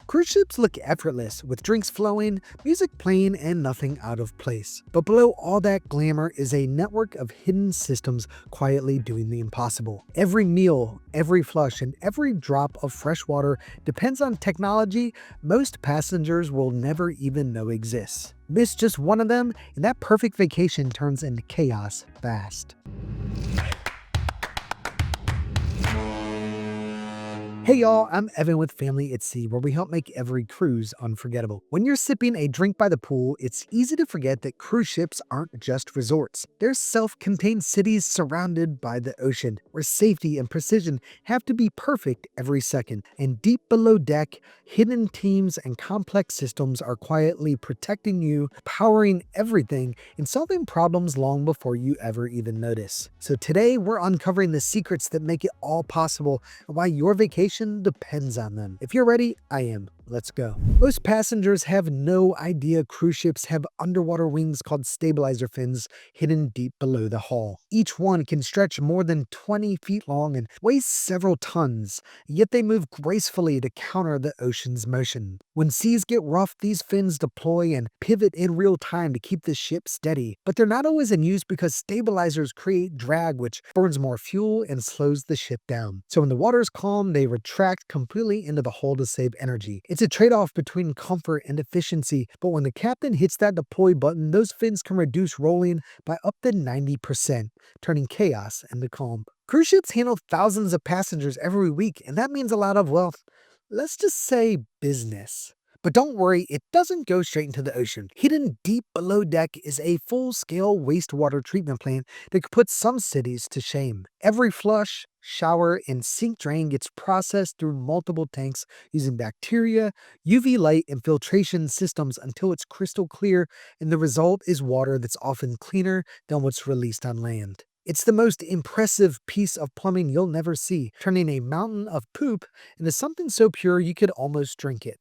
Cruise ships look effortless, with drinks flowing, music playing, and nothing out of place. But below all that glamour is a network of hidden systems quietly doing the impossible. Every meal, every flush, and every drop of fresh water depends on technology most passengers will never even know exists. Miss just one of them, and that perfect vacation turns into chaos fast. Hey y'all, I'm Evan with Family at Sea, where we help make every cruise unforgettable. When you're sipping a drink by the pool, it's easy to forget that cruise ships aren't just resorts. They're self-contained cities surrounded by the ocean, where safety and precision have to be perfect every second. And deep below deck, hidden teams and complex systems are quietly protecting you, powering everything, and solving problems long before you ever even notice. So today, we're uncovering the secrets that make it all possible and why your vacation depends on them. If you're ready, I am. Let's go. Most passengers have no idea cruise ships have underwater wings called stabilizer fins hidden deep below the hull. Each one can stretch more than 20 feet long and weigh several tons, yet they move gracefully to counter the ocean's motion. When seas get rough, these fins deploy and pivot in real time to keep the ship steady. But they're not always in use because stabilizers create drag, which burns more fuel and slows the ship down. So when the water's calm, they retract completely into the hull to save energy. It's a trade-off between comfort and efficiency, but when the captain hits that deploy button, those fins can reduce rolling by up to 90%, turning chaos into calm. Cruise ships handle thousands of passengers every week, and that means a lot of, well, let's just say business. But don't worry, it doesn't go straight into the ocean. Hidden deep below deck is a full-scale wastewater treatment plant that could put some cities to shame. Every flush, shower, and sink drain gets processed through multiple tanks using bacteria, UV light, and filtration systems until it's crystal clear, and the result is water that's often cleaner than what's released on land. It's the most impressive piece of plumbing you'll never see, turning a mountain of poop into something so pure you could almost drink it.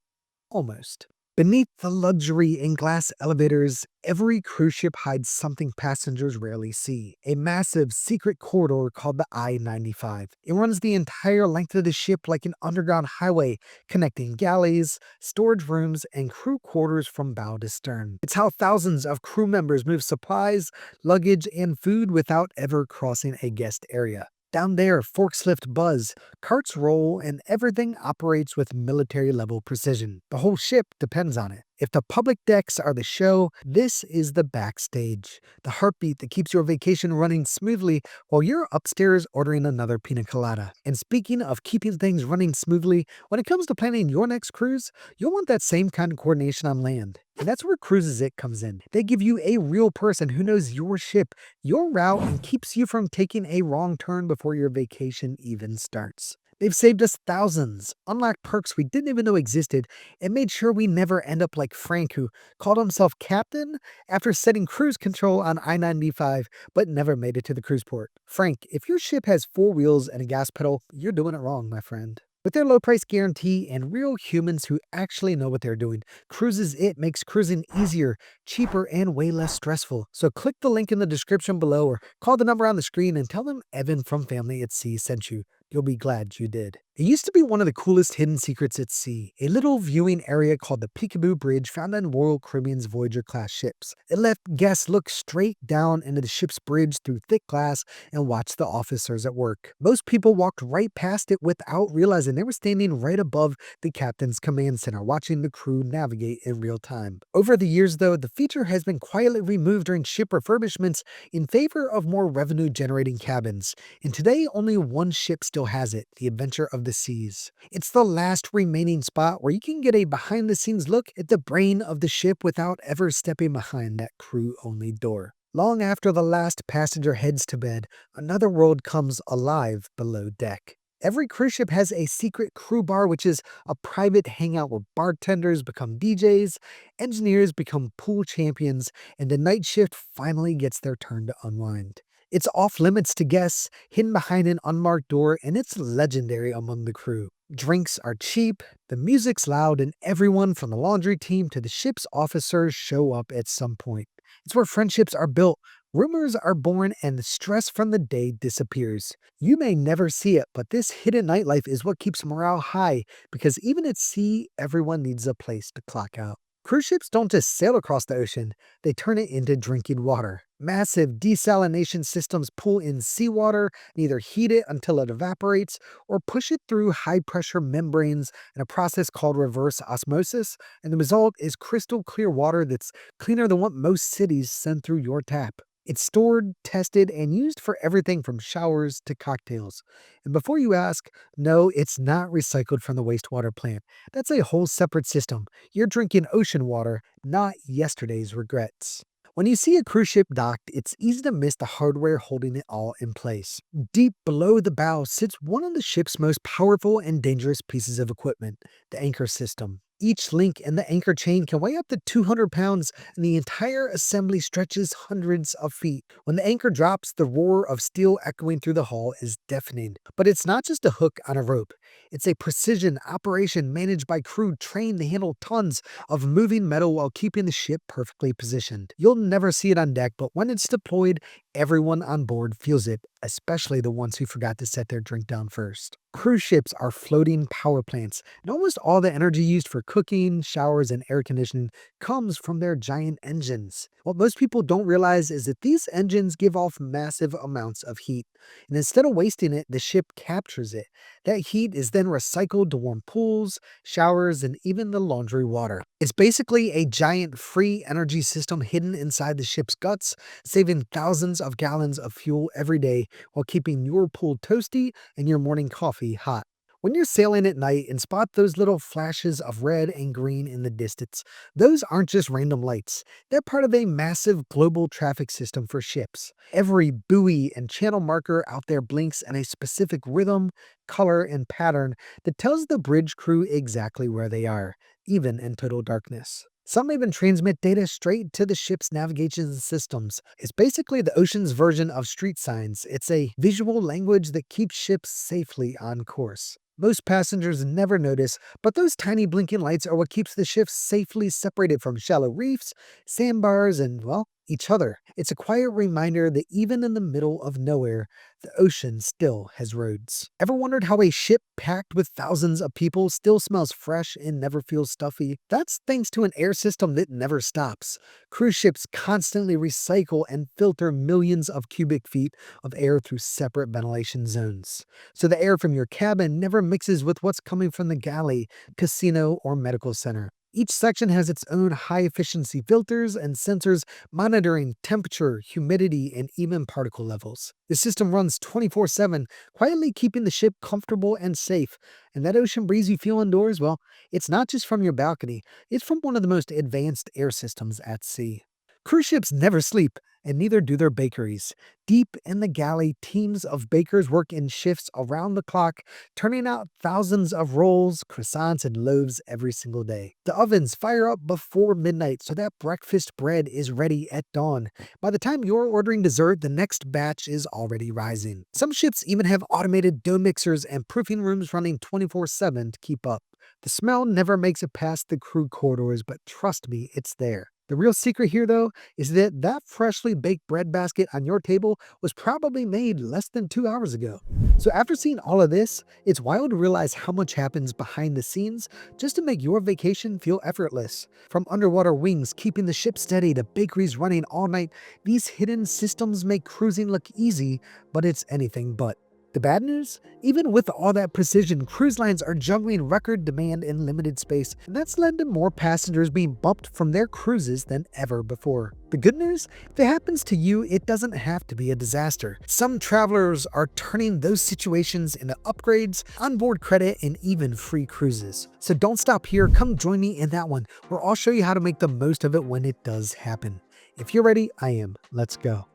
Almost. Beneath the luxury and glass elevators, every cruise ship hides something passengers rarely see. A massive secret corridor called the I-95. It runs the entire length of the ship like an underground highway, connecting galleys, storage rooms, and crew quarters from bow to stern. It's how thousands of crew members move supplies, luggage, and food without ever crossing a guest area. Down there, forks lift buzz, carts roll, and everything operates with military-level precision. The whole ship depends on it. If the public decks are the show, this is the backstage. The heartbeat that keeps your vacation running smoothly while you're upstairs ordering another pina colada. And speaking of keeping things running smoothly, when it comes to planning your next cruise, you'll want that same kind of coordination on land. And that's where Cruises It comes in. They give you a real person who knows your ship, your route, and keeps you from taking a wrong turn before your vacation even starts. They've saved us thousands, unlocked perks we didn't even know existed, and made sure we never end up like Frank, who called himself captain after setting cruise control on I-95, but never made it to the cruise port. Frank, if your ship has 4 wheels and a gas pedal, you're doing it wrong, my friend. With their low price guarantee and real humans who actually know what they're doing, Cruises It makes cruising easier, cheaper, and way less stressful. So click the link in the description below or call the number on the screen and tell them Evan from Family at Sea sent you. You'll be glad you did. It used to be one of the coolest hidden secrets at sea, a little viewing area called the Peekaboo Bridge found on Royal Caribbean's Voyager-class ships. It let guests look straight down into the ship's bridge through thick glass and watch the officers at work. Most people walked right past it without realizing they were standing right above the captain's command center, watching the crew navigate in real time. Over the years, though, the feature has been quietly removed during ship refurbishments in favor of more revenue-generating cabins. And today, only one ship still has it, the Adventure of the Seas. It's the last remaining spot where you can get a behind-the-scenes look at the brain of the ship without ever stepping behind that crew-only door. Long after the last passenger heads to bed, another world comes alive below deck. Every cruise ship has a secret crew bar, which is a private hangout where bartenders become DJs, engineers become pool champions, and the night shift finally gets their turn to unwind. It's off limits to guests, hidden behind an unmarked door, and it's legendary among the crew. Drinks are cheap, the music's loud, and everyone from the laundry team to the ship's officers show up at some point. It's where friendships are built, Rumors are born and the stress from the day disappears. You may never see it, but this hidden nightlife is what keeps morale high because even at sea, everyone needs a place to clock out. Cruise ships don't just sail across the ocean, they turn it into drinking water. Massive desalination systems pull in seawater and either heat it until it evaporates or push it through high pressure membranes in a process called reverse osmosis, and the result is crystal clear water that's cleaner than what most cities send through your tap. It's stored, tested, and used for everything from showers to cocktails. And before you ask, no, it's not recycled from the wastewater plant. That's a whole separate system. You're drinking ocean water, not yesterday's regrets. When you see a cruise ship docked, it's easy to miss the hardware holding it all in place. Deep below the bow sits one of the ship's most powerful and dangerous pieces of equipment, the anchor system. Each link in the anchor chain can weigh up to 200 pounds, and the entire assembly stretches hundreds of feet. When the anchor drops, the roar of steel echoing through the hull is deafening. But it's not just a hook on a rope. It's a precision operation managed by crew trained to handle tons of moving metal while keeping the ship perfectly positioned. You'll never see it on deck, but when it's deployed, everyone on board feels it, especially the ones who forgot to set their drink down first. Cruise ships are floating power plants, and almost all the energy used for cooking, showers, and air conditioning comes from their giant engines. What most people don't realize is that these engines give off massive amounts of heat, and instead of wasting it, the ship captures it. That heat is then recycled to warm pools, showers, and even the laundry water. It's basically a giant free energy system hidden inside the ship's guts, saving thousands of gallons of fuel every day while keeping your pool toasty and your morning coffee hot. When you're sailing at night and spot those little flashes of red and green in the distance, those aren't just random lights. They're part of a massive global traffic system for ships. Every buoy and channel marker out there blinks in a specific rhythm, color, and pattern that tells the bridge crew exactly where they are, even in total darkness. Some even transmit data straight to the ship's navigation systems. It's basically the ocean's version of street signs. It's a visual language that keeps ships safely on course. Most passengers never notice, but those tiny blinking lights are what keeps the ship safely separated from shallow reefs, sandbars, and, well, each other. It's a quiet reminder that even in the middle of nowhere, the ocean still has roads. Ever wondered how a ship packed with thousands of people still smells fresh and never feels stuffy? That's thanks to an air system that never stops. Cruise ships constantly recycle and filter millions of cubic feet of air through separate ventilation zones. So the air from your cabin never mixes with what's coming from the galley, casino, or medical center. Each section has its own high-efficiency filters and sensors monitoring temperature, humidity, and even particle levels. The system runs 24/7, quietly keeping the ship comfortable and safe. And that ocean breeze you feel indoors, well, it's not just from your balcony, it's from one of the most advanced air systems at sea. Cruise ships never sleep, and neither do their bakeries. Deep in the galley, teams of bakers work in shifts around the clock, turning out thousands of rolls, croissants, and loaves every single day. The ovens fire up before midnight so that breakfast bread is ready at dawn. By the time you're ordering dessert, the next batch is already rising. Some ships even have automated dough mixers and proofing rooms running 24/7 to keep up. The smell never makes it past the crew corridors, but trust me, it's there. The real secret here, though, is that that freshly baked bread basket on your table was probably made less than 2 hours ago. So after seeing all of this, it's wild to realize how much happens behind the scenes just to make your vacation feel effortless. From underwater wings keeping the ship steady to bakeries running all night, these hidden systems make cruising look easy, but it's anything but. The bad news? Even with all that precision, cruise lines are juggling record demand and limited space, and that's led to more passengers being bumped from their cruises than ever before. The good news? If it happens to you, it doesn't have to be a disaster. Some travelers are turning those situations into upgrades, onboard credit, and even free cruises. So don't stop here, come join me in that one, where I'll show you how to make the most of it when it does happen. If you're ready, I am. Let's go.